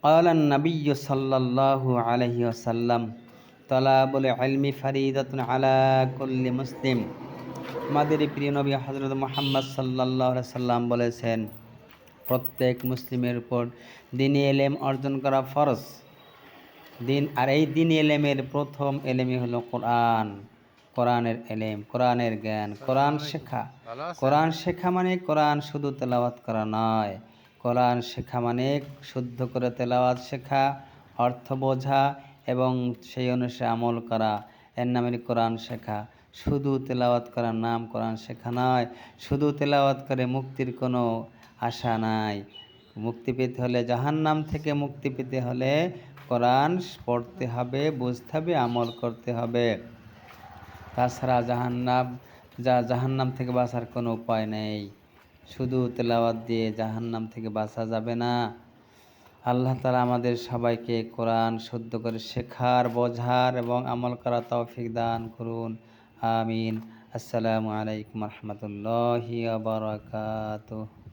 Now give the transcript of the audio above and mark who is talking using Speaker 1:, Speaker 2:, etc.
Speaker 1: ক্বালা আন-নাবিয়্যু সাল্লাল্লাহু আলাইহি ওয়াসাল্লাম তালাবুল ইলমি ফারিদাতুন আলা কুল্লি মুসলিম। আমাদের প্রিয় নবী হযরত মুহাম্মদ সাল্লাল্লাহু আলাইহি সাল্লাম বলেছেন, প্রত্যেক মুসলিমের উপর দ্বীনি ইলম অর্জন করা ফরজ। এই দ্বীনি ইলমের প্রথম ইলমই হলো কোরআন। কোরআনের ইলম, কোরআনের জ্ঞান, কোরআন শেখা। কোরআন শেখা মানে কোরআন শুধু তেলাওয়াত করা নয়। কোরআন শেখা মানে শুদ্ধ করে তেলাওয়াত শেখা, অর্থ বোঝা এবং সেই অনুসারে আমল করা। এর নামে কোরআন শেখা। শুধু তেলাওয়াত করার নাম কোরআন শেখা নয়। শুধু তেলাওয়াত করে মুক্তির কোনো আশা নাই। মুক্তি পেতে হলে, জাহান্নাম থেকে মুক্তি পেতে হলে কোরআন পড়তে হবে, বুঝতে হবে, আমল করতে হবে। তাছাড়া জাহান্নাম থেকে বাঁচার কোনো উপায় নেই। শুধু তেলাওয়াত দিয়ে জাহান্নাম থেকে বাঁচা যাবে না। আল্লাহ তাআলা আমাদের সবাইকে কোরআন শুদ্ধ করে শেখার, বোঝার এবং আমল করার তৌফিক দান করুন। আমিন। আসসালামু আলাইকুম ওয়া রাহমাতুল্লাহি ওয়া বারাকাতুহু।